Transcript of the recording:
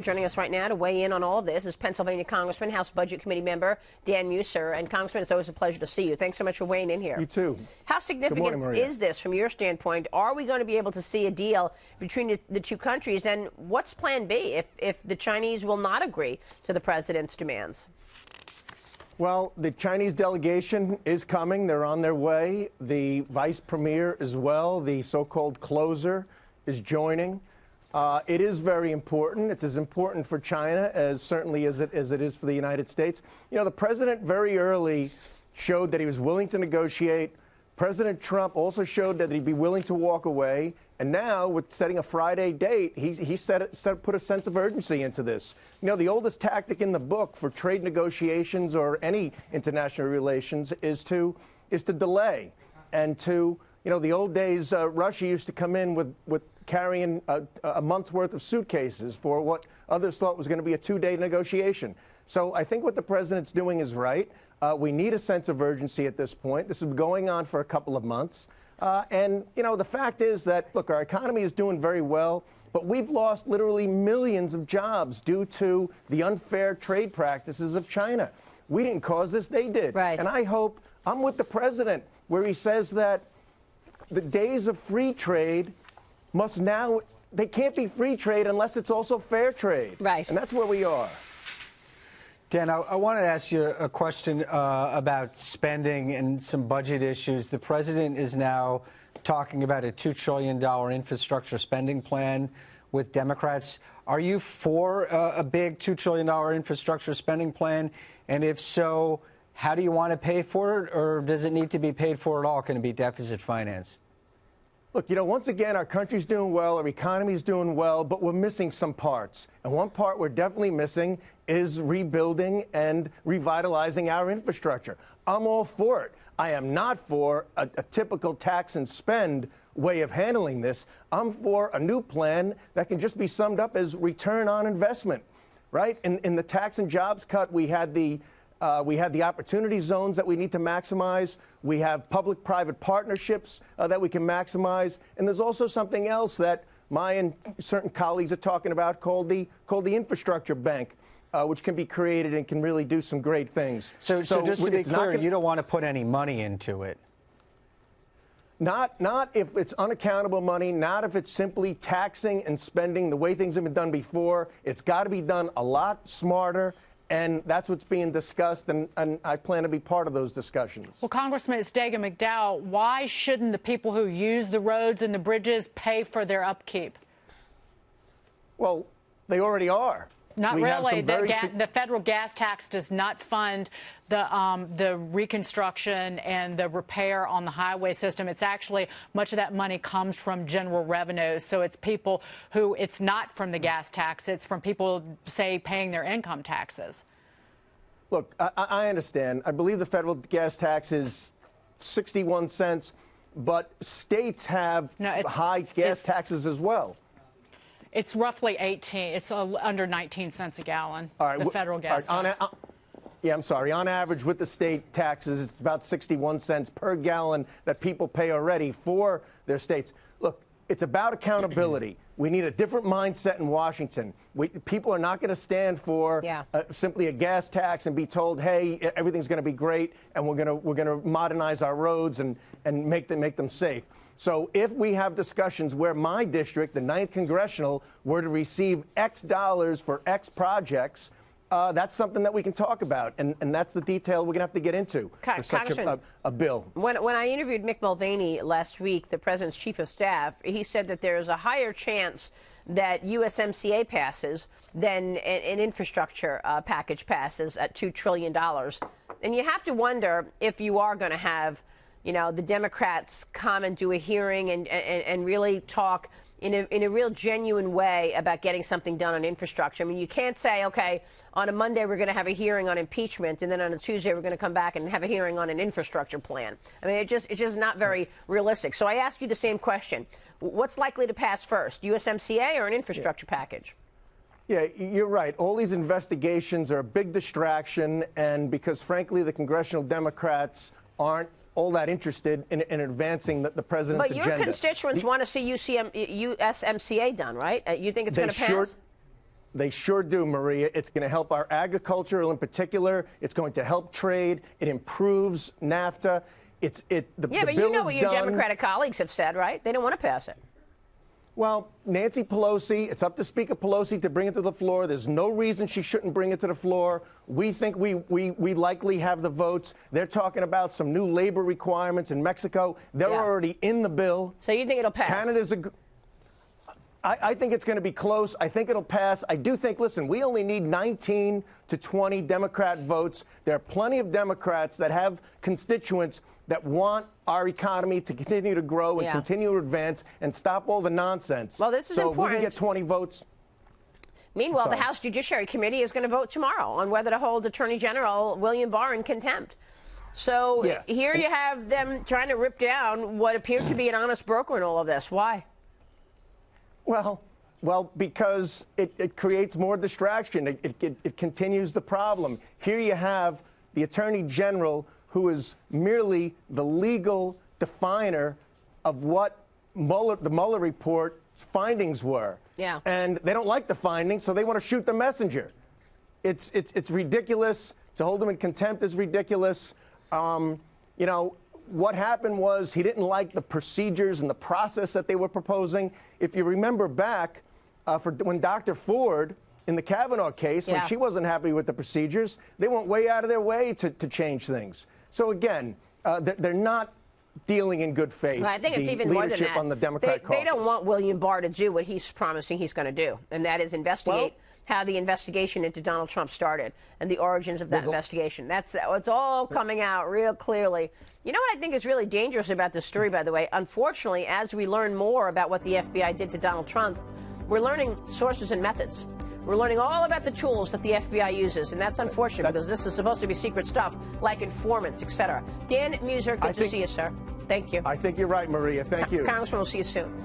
Joining us right now to weigh in on all of this is Pennsylvania Congressman, House Budget Committee member Dan Meuser. And Congressman, it's always a pleasure to see you. Thanks so much for weighing in here. You too. How significant is this from your standpoint? Are we going to be able to see a deal between the two countries? And what's Plan B if the Chinese will not agree to the president's demands? Well, the Chinese delegation is coming. They're on their way. The vice premier as well, the so-called closer, is joining. It is very important. It's as important for China as certainly as it is for the United States. You know, the president very early showed that he was willing to negotiate. President Trump also showed that he'd be willing to walk away. And now, with setting a Friday date, he put a sense of urgency into this. You know, the oldest tactic in the book for trade negotiations or any international relations is to delay and to, you know, the old days, Russia used to come in with carrying a month's worth of suitcases for what others thought was going to be a two-day negotiation. So I think what the president's doing is right. We need a sense of urgency at this point. This is going on for a couple of months. And, you know, the fact is that, look, our economy is doing very well, but we've lost literally millions of jobs due to the unfair trade practices of China. We didn't cause this, they did. Right. And I hope, I'm with the president, where he says that the days of free trade must now, they can't be free trade unless it's also fair trade. Right. And that's where we are. Dan, I wanted to ask you a question about spending and some budget issues. The president is now talking about a $2 trillion infrastructure spending plan with Democrats. Are you for a big $2 trillion infrastructure spending plan? And if so, how do you want to pay for it? Or does it need to be paid for at all? Can it be deficit financed? Look, you know, once again, our country's doing well, our economy's doing well, but we're missing some parts. And one part we're definitely missing is rebuilding and revitalizing our infrastructure. I'm all for it. I am not for a typical tax and spend way of handling this. I'm for a new plan that can just be summed up as return on investment, right? In the tax and jobs cut, we had the opportunity zones that we need to maximize. We have public-private partnerships that we can maximize. And there's also something else that my and certain colleagues are talking about called the infrastructure bank, which can be created and can really do some great things. So just to be clear, you don't want to put any money into it? Not if it's unaccountable money, not if it's simply taxing and spending the way things have been done before. It's got to be done a lot smarter. And that's what's being discussed, and I plan to be part of those discussions. Well, Congressman, it's Dagan McDowell. Why shouldn't the people who use the roads and the bridges pay for their upkeep? Well, they already are. Not really. The federal gas tax does not fund the reconstruction and the repair on the highway system. It's actually, much of that money comes from general revenue. So it's people who, it's not from the gas tax. It's from people, say, paying their income taxes. Look, I understand. I believe the federal gas tax is 61 cents, but states have high gas taxes as well. It's roughly 18. It's under 19 cents a gallon, all right, the federal gas tax. Yeah, I'm sorry. On average, with the state taxes, it's about 61 cents per gallon that people pay already for their states. Look, it's about accountability. We need a different mindset in Washington. People are not going to stand for simply a gas tax and be told, hey, everything's going to be great, and we're going to modernize our roads and make them safe. So if we have discussions where my district, the 9th Congressional, were to receive X dollars for X projects, that's something that we can talk about. And that's the detail we're going to have to get into for such a bill. When I interviewed Mick Mulvaney last week, the president's chief of staff, he said that there's a higher chance that USMCA passes than an infrastructure package passes at $2 trillion. And you have to wonder if you are going to have, you know, the Democrats come and do a hearing and really talk in a real genuine way about getting something done on infrastructure. I mean, you can't say, okay, on a Monday we're going to have a hearing on impeachment, and then on a Tuesday we're going to come back and have a hearing on an infrastructure plan. I mean, it's just not very realistic. So I ask you the same question. What's likely to pass first, USMCA or an infrastructure package? Yeah, you're right. All these investigations are a big distraction, and because, frankly, the congressional Democrats aren't all that interested in advancing the president's agenda. But your constituents want to see USMCA done, right? You think it's going to pass? They sure do, Maria. It's going to help our agriculture in particular. It's going to help trade. It improves NAFTA. Yeah, but you know what your Democratic colleagues have said, right? They don't want to pass it. Well, Nancy Pelosi, it's up to Speaker Pelosi to bring it to the floor. There's no reason she shouldn't bring it to the floor. We think we likely have the votes. They're talking about some new labor requirements in Mexico. They're already in the bill. So you think it'll pass? Canada's I think it's going to be close. I think it'll pass. I do think, listen, we only need 19 to 20 Democrat votes. There are plenty of Democrats that have constituents that want our economy to continue to grow and continue to advance and stop all the nonsense. Well, this is important. So we can get 20 votes. Meanwhile, the House Judiciary Committee is going to vote tomorrow on whether to hold Attorney General William Barr in contempt. So here you have them trying to rip down what appeared to be an honest broker in all of this. Why? Well, because it creates more distraction. It continues the problem. Here you have the Attorney General, who is merely the legal definer of what the Mueller report findings were. Yeah. And they don't like the findings, so they want to shoot the messenger. It's ridiculous. To hold him in contempt is ridiculous. You know, what happened was he didn't like the procedures and the process that they were proposing. If you remember back when Dr. Ford, in the Kavanaugh case, when she wasn't happy with the procedures, they went way out of their way to change things. So again, they're not dealing in good faith. Well, I think it's even more than that. On the Democrat they don't want William Barr to do what he's promising he's going to do, and that is investigate how the investigation into Donald Trump started and the origins of that investigation. It's all coming out real clearly. You know what I think is really dangerous about this story, by the way? Unfortunately, as we learn more about what the FBI did to Donald Trump, we're learning sources and methods. We're learning all about the tools that the FBI uses, and that's unfortunate because this is supposed to be secret stuff like informants, etc. Dan Meuser, good to see you, sir. Thank you. I think you're right, Maria. Thank you. Congressman, we'll see you soon.